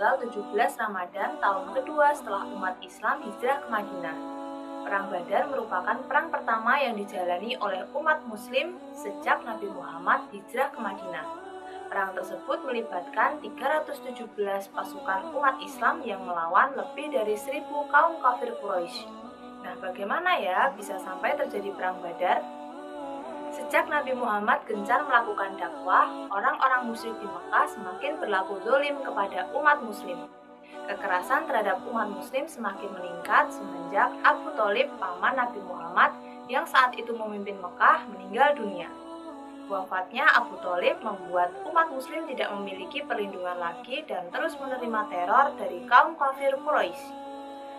tanggal 17 Ramadan tahun kedua setelah umat Islam hijrah ke Madinah. Perang Badar merupakan perang pertama yang dijalani oleh umat Muslim sejak Nabi Muhammad hijrah ke Madinah. Perang tersebut melibatkan 317 pasukan umat Islam yang melawan lebih dari 1.000 kaum kafir Quraisy. Nah, bagaimana ya bisa sampai terjadi perang Badar? Sejak Nabi Muhammad gencar melakukan dakwah, orang-orang musyrik di Mekah semakin berlaku zalim kepada umat muslim. Kekerasan terhadap umat muslim semakin meningkat semenjak Abu Thalib, paman Nabi Muhammad yang saat itu memimpin Mekah, meninggal dunia. Wafatnya Abu Thalib membuat umat muslim tidak memiliki perlindungan lagi dan terus menerima teror dari kaum kafir Quraisy.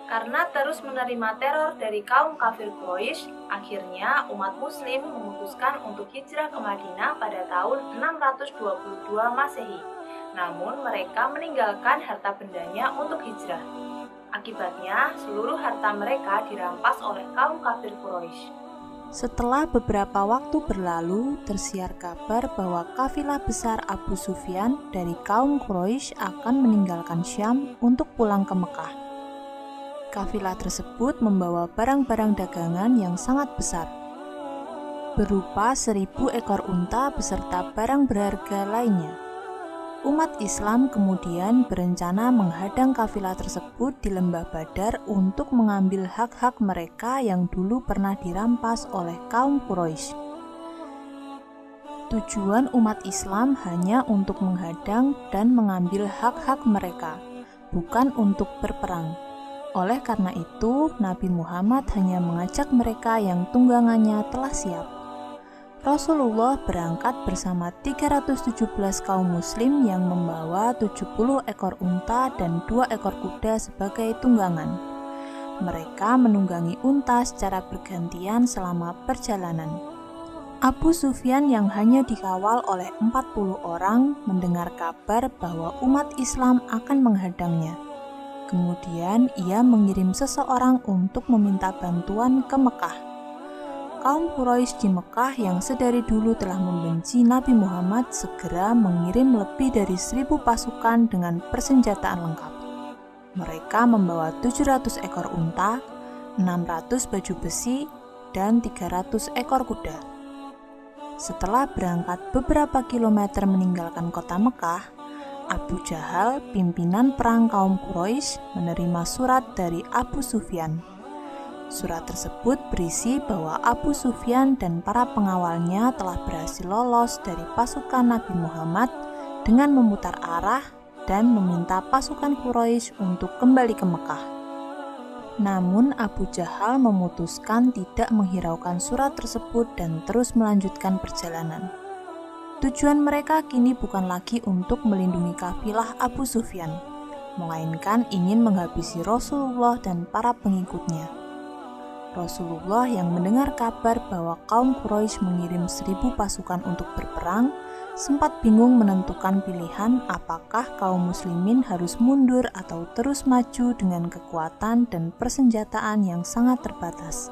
Karena terus menerima teror dari kaum kafir Quraisy, akhirnya umat muslim memutuskan untuk hijrah ke Madinah pada tahun 622 Masehi. Namun mereka meninggalkan harta bendanya untuk hijrah. Akibatnya, seluruh harta mereka dirampas oleh kaum kafir Quraisy. Setelah beberapa waktu berlalu, tersiar kabar bahwa kafilah besar Abu Sufyan dari kaum Quraisy akan meninggalkan Syam untuk pulang ke Mekah. Kafilah tersebut membawa barang-barang dagangan yang sangat besar, berupa 1.000 ekor unta beserta barang berharga lainnya. Umat Islam kemudian berencana menghadang kafilah tersebut di lembah Badar untuk mengambil hak-hak mereka yang dulu pernah dirampas oleh kaum Quraisy. Tujuan umat Islam hanya untuk menghadang dan mengambil hak-hak mereka, bukan untuk berperang. Oleh karena itu, Nabi Muhammad hanya mengajak mereka yang tunggangannya telah siap. Rasulullah berangkat bersama 317 kaum muslim yang membawa 70 ekor unta dan 2 ekor kuda sebagai tunggangan. Mereka menunggangi unta secara bergantian selama perjalanan. Abu Sufyan yang hanya dikawal oleh 40 orang mendengar kabar bahwa umat Islam akan menghadangnya. Kemudian ia mengirim seseorang untuk meminta bantuan ke Mekah. Kaum Quraisy di Mekah yang sedari dulu telah membenci Nabi Muhammad segera mengirim lebih dari 1.000 pasukan dengan persenjataan lengkap. Mereka membawa 700 ekor unta, 600 baju besi, dan 300 ekor kuda. Setelah berangkat beberapa kilometer meninggalkan kota Mekah, Abu Jahal, pimpinan perang kaum Quraisy, menerima surat dari Abu Sufyan. Surat tersebut berisi bahwa Abu Sufyan dan para pengawalnya telah berhasil lolos dari pasukan Nabi Muhammad dengan memutar arah dan meminta pasukan Quraisy untuk kembali ke Mekah. Namun Abu Jahal memutuskan tidak menghiraukan surat tersebut dan terus melanjutkan perjalanan. Tujuan mereka kini bukan lagi untuk melindungi kafilah Abu Sufyan, melainkan ingin menghabisi Rasulullah dan para pengikutnya. Rasulullah yang mendengar kabar bahwa kaum Quraisy mengirim 1.000 pasukan untuk berperang, sempat bingung menentukan pilihan apakah kaum muslimin harus mundur atau terus maju dengan kekuatan dan persenjataan yang sangat terbatas.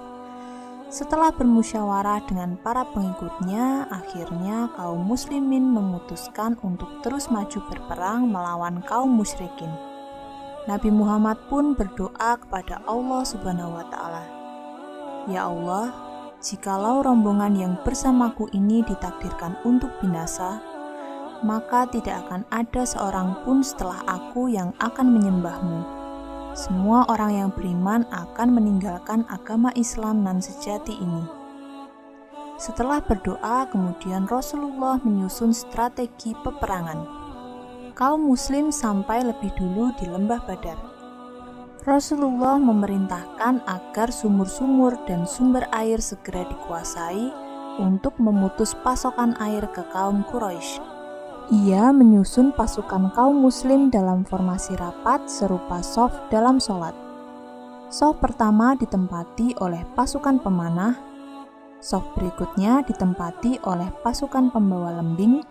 Setelah bermusyawarah dengan para pengikutnya, akhirnya kaum muslimin memutuskan untuk terus maju berperang melawan kaum musyrikin. Nabi Muhammad pun berdoa kepada Allah Subhanahu wa Ta'ala, "Ya Allah, jikalau rombongan yang bersamaku ini ditakdirkan untuk binasa, maka tidak akan ada seorang pun setelah aku yang akan menyembahmu. Semua orang yang beriman akan meninggalkan agama Islam nan sejati ini." Setelah berdoa, kemudian Rasulullah menyusun strategi peperangan. Kaum muslim sampai lebih dulu di lembah Badar. Rasulullah memerintahkan agar sumur-sumur dan sumber air segera dikuasai untuk memutus pasokan air ke kaum Quraisy. Ia menyusun pasukan kaum muslim dalam formasi rapat serupa shaf dalam sholat. Shaf pertama ditempati oleh pasukan pemanah, shaf berikutnya ditempati oleh pasukan pembawa lembing,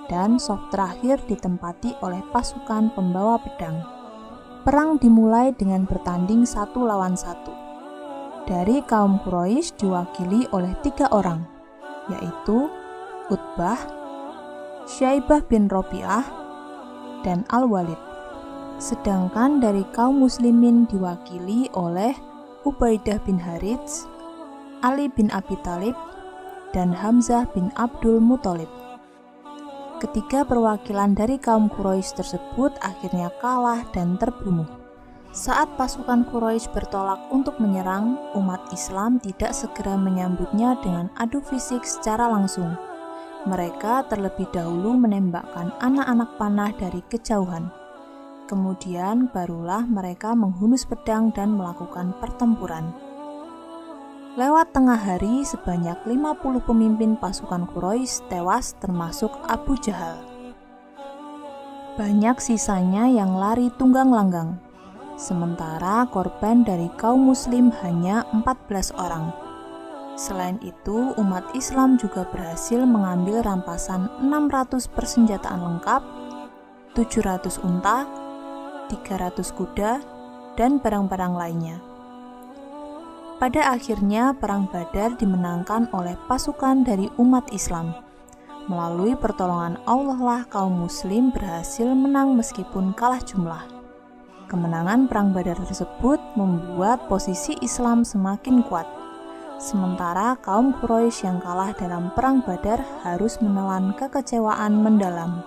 dan shaf terakhir ditempati oleh pasukan pembawa pedang. Perang dimulai dengan bertanding 1 lawan 1. Dari kaum Quraisy diwakili oleh 3 orang, yaitu Utbah, Syaibah bin Rabi'ah, dan Al-Walid. Sedangkan dari kaum muslimin diwakili oleh Ubaidah bin Harits, Ali bin Abi Thalib, dan Hamzah bin Abdul Muthalib. Ketiga perwakilan dari kaum Quraisy tersebut akhirnya kalah dan terbunuh. Saat pasukan Quraisy bertolak untuk menyerang, umat Islam tidak segera menyambutnya dengan adu fisik secara langsung. Mereka terlebih dahulu menembakkan anak-anak panah dari kejauhan. Kemudian barulah mereka menghunus pedang dan melakukan pertempuran. Lewat tengah hari, sebanyak 50 pemimpin pasukan Quraisy tewas termasuk Abu Jahal. Banyak sisanya yang lari tunggang langgang. Sementara korban dari kaum muslim hanya 14 orang. Selain itu, umat Islam juga berhasil mengambil rampasan 600 persenjataan lengkap, 700 unta, 300 kuda, dan barang-barang lainnya. Pada akhirnya, Perang Badar dimenangkan oleh pasukan dari umat Islam. Melalui pertolongan Allah lah kaum muslim berhasil menang meskipun kalah jumlah. Kemenangan Perang Badar tersebut membuat posisi Islam semakin kuat. Sementara kaum Quraisy yang kalah dalam Perang Badar harus menelan kekecewaan mendalam.